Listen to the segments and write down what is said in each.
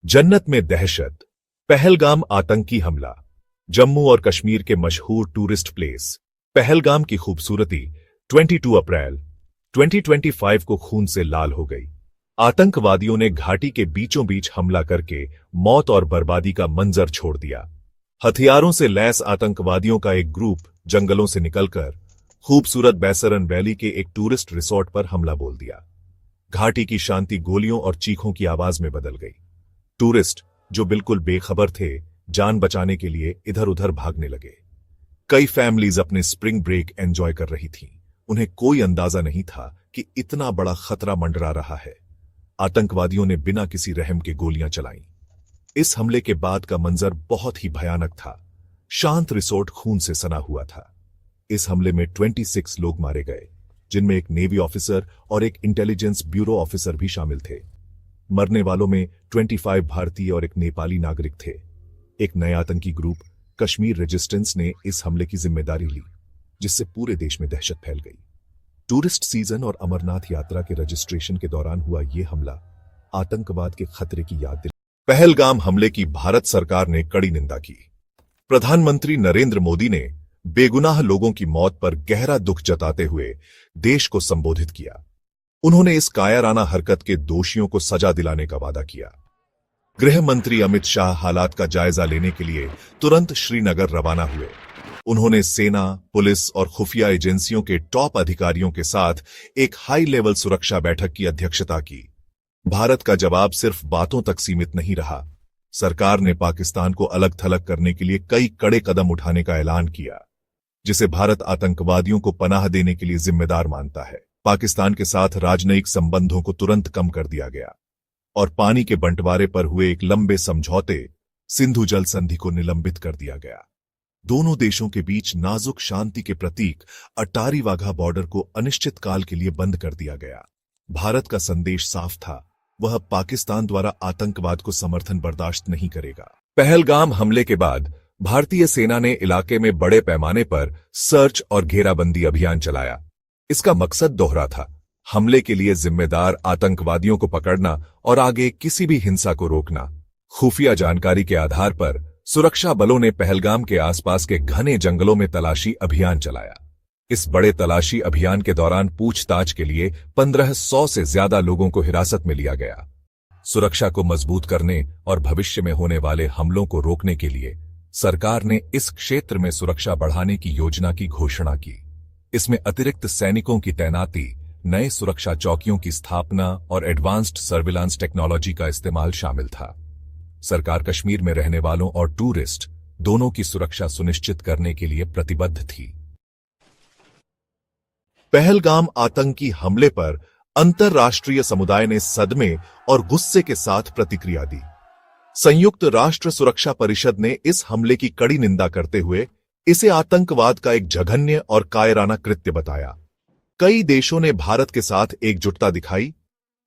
जन्नत में दहशत, पहलगाम आतंकी हमला। जम्मू और कश्मीर के मशहूर टूरिस्ट प्लेस पहलगाम की खूबसूरती 22 अप्रैल 2025 को खून से लाल हो गई। आतंकवादियों ने घाटी के बीचों बीच हमला करके मौत और बर्बादी का मंजर छोड़ दिया। हथियारों से लैस आतंकवादियों का एक ग्रुप जंगलों से निकलकर खूबसूरत बैसरन वैली के एक टूरिस्ट रिसोर्ट पर हमला बोल दिया। घाटी की शांति गोलियों और चीखों की आवाज में बदल गई। टूरिस्ट जो बिल्कुल बेखबर थे, जान बचाने के लिए इधर उधर भागने लगे। कई फैमिलीज अपने स्प्रिंग ब्रेक एंजॉय कर रही थीं। उन्हें कोई अंदाजा नहीं था कि इतना बड़ा खतरा मंडरा रहा है। आतंकवादियों ने बिना किसी रहम के गोलियां चलाईं। इस हमले के बाद का मंजर बहुत ही भयानक था। शांत रिसोर्ट खून से सना हुआ था। इस हमले में 26 लोग मारे गए, जिनमें एक नेवी ऑफिसर और एक इंटेलिजेंस ब्यूरो ऑफिसर भी शामिल थे। मरने वालों में 25 भारतीय और एक नेपाली नागरिक थे। एक नया आतंकी ग्रुप कश्मीर रेजिस्टेंस ने इस हमले की जिम्मेदारी ली, जिससे पूरे देश में दहशत फैल गई। टूरिस्ट सीजन और अमरनाथ यात्रा के रजिस्ट्रेशन के दौरान हुआ यह हमला आतंकवाद के खतरे की याद दिलाया। पहलगाम हमले की भारत सरकार ने कड़ी निंदा की। प्रधानमंत्री नरेंद्र मोदी ने बेगुनाह लोगों की मौत पर गहरा दुख जताते हुए देश को संबोधित किया। उन्होंने इस कायराना हरकत के दोषियों को सजा दिलाने का वादा किया। गृह मंत्री अमित शाह हालात का जायजा लेने के लिए तुरंत श्रीनगर रवाना हुए। उन्होंने सेना, पुलिस और खुफिया एजेंसियों के टॉप अधिकारियों के साथ एक हाई लेवल सुरक्षा बैठक की अध्यक्षता की। भारत का जवाब सिर्फ बातों तक सीमित नहीं रहा। सरकार ने पाकिस्तान को अलग थलग करने के लिए कई कड़े कदम उठाने का ऐलान किया, जिसे भारत आतंकवादियों को पनाह देने के लिए जिम्मेदार मानता है। पाकिस्तान के साथ राजनयिक संबंधों को तुरंत कम कर दिया गया और पानी के बंटवारे पर हुए एक लंबे समझौते सिंधु जल संधि को निलंबित कर दिया गया। दोनों देशों के बीच नाजुक शांति के प्रतीक अटारी वाघा बॉर्डर को अनिश्चित काल के लिए बंद कर दिया गया। भारत का संदेश साफ था, वह पाकिस्तान द्वारा आतंकवाद को समर्थन बर्दाश्त नहीं करेगा। पहलगाम हमले के बाद भारतीय सेना ने इलाके में बड़े पैमाने पर सर्च और घेराबंदी अभियान चलाया। इसका मकसद दोहरा था, हमले के लिए जिम्मेदार आतंकवादियों को पकड़ना और आगे किसी भी हिंसा को रोकना। खुफिया जानकारी के आधार पर सुरक्षा बलों ने पहलगाम के आसपास के घने जंगलों में तलाशी अभियान चलाया। इस बड़े तलाशी अभियान के दौरान पूछताछ के लिए 1500 से ज्यादा लोगों को हिरासत में लिया गया। सुरक्षा को मजबूत करने और भविष्य में होने वाले हमलों को रोकने के लिए सरकार ने इस क्षेत्र में सुरक्षा बढ़ाने की योजना की घोषणा की। इसमें अतिरिक्त सैनिकों की तैनाती, नए सुरक्षा चौकियों की स्थापना और एडवांस्ड सर्विलांस टेक्नोलॉजी का इस्तेमाल शामिल था। सरकार कश्मीर में रहने वालों और टूरिस्ट दोनों की सुरक्षा सुनिश्चित करने के लिए प्रतिबद्ध थी। पहलगाम आतंकी हमले पर अंतर्राष्ट्रीय समुदाय ने सदमे और गुस्से के साथ प्रतिक्रिया दी। संयुक्त राष्ट्र सुरक्षा परिषद ने इस हमले की कड़ी निंदा करते हुए इसे आतंकवाद का एक जघन्य और कायराना कृत्य बताया। कई देशों ने भारत के साथ एकजुटता दिखाई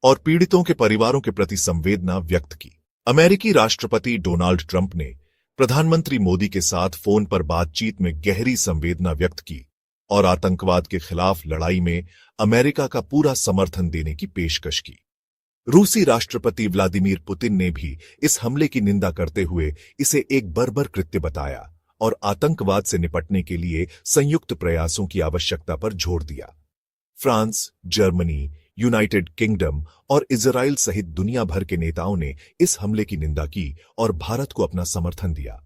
और पीड़ितों के परिवारों के प्रति संवेदना व्यक्त की। अमेरिकी राष्ट्रपति डोनाल्ड ट्रंप ने प्रधानमंत्री मोदी के साथ फोन पर बातचीत में गहरी संवेदना व्यक्त की और आतंकवाद के खिलाफ लड़ाई में अमेरिका का पूरा समर्थन देने की पेशकश की। रूसी राष्ट्रपति व्लादिमीर पुतिन ने भी इस हमले की निंदा करते हुए इसे एक बर्बर कृत्य बताया और आतंकवाद से निपटने के लिए संयुक्त प्रयासों की आवश्यकता पर जोर दिया। फ्रांस, जर्मनी, यूनाइटेड किंगडम और इजराइल सहित दुनिया भर के नेताओं ने इस हमले की निंदा की और भारत को अपना समर्थन दिया।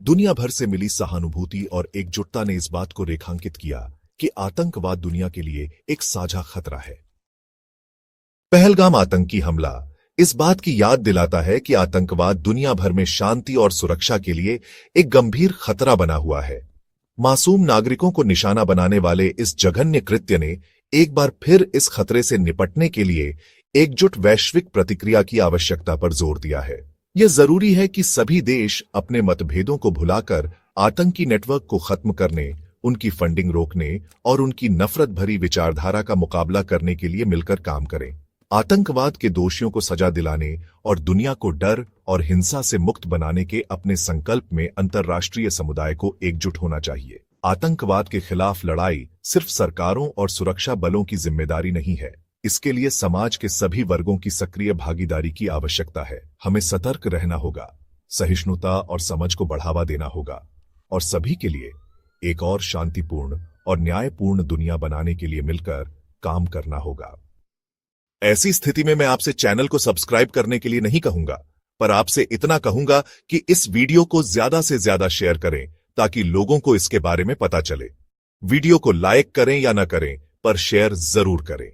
दुनिया भर से मिली सहानुभूति और एकजुटता ने इस बात को रेखांकित किया कि आतंकवाद दुनिया के लिए एक साझा खतरा है। पहलगाम आतंकी हमला इस बात की याद दिलाता है कि आतंकवाद दुनिया भर में शांति और सुरक्षा के लिए एक गंभीर खतरा बना हुआ है। मासूम नागरिकों को निशाना बनाने वाले इस जघन्य कृत्य ने एक बार फिर इस खतरे से निपटने के लिए एकजुट वैश्विक प्रतिक्रिया की आवश्यकता पर जोर दिया है। यह जरूरी है कि सभी देश अपने मतभेदों को भुलाकर आतंकी नेटवर्क को खत्म करने, उनकी फंडिंग रोकने और उनकी नफरत भरी विचारधारा का मुकाबला करने के लिए मिलकर काम करें। आतंकवाद के दोषियों को सजा दिलाने और दुनिया को डर और हिंसा से मुक्त बनाने के अपने संकल्प में अंतर्राष्ट्रीय समुदाय को एकजुट होना चाहिए। आतंकवाद के खिलाफ लड़ाई सिर्फ सरकारों और सुरक्षा बलों की जिम्मेदारी नहीं है, इसके लिए समाज के सभी वर्गों की सक्रिय भागीदारी की आवश्यकता है। हमें सतर्क रहना होगा, सहिष्णुता और समझ को बढ़ावा देना होगा और सभी के लिए एक और शांतिपूर्ण और न्यायपूर्ण दुनिया बनाने के लिए मिलकर काम करना होगा। ऐसी स्थिति में मैं आपसे चैनल को सब्सक्राइब करने के लिए नहीं कहूंगा, पर आपसे इतना कहूंगा कि इस वीडियो को ज्यादा से ज्यादा शेयर करें ताकि लोगों को इसके बारे में पता चले। वीडियो को लाइक करें या न करें, पर शेयर जरूर करें।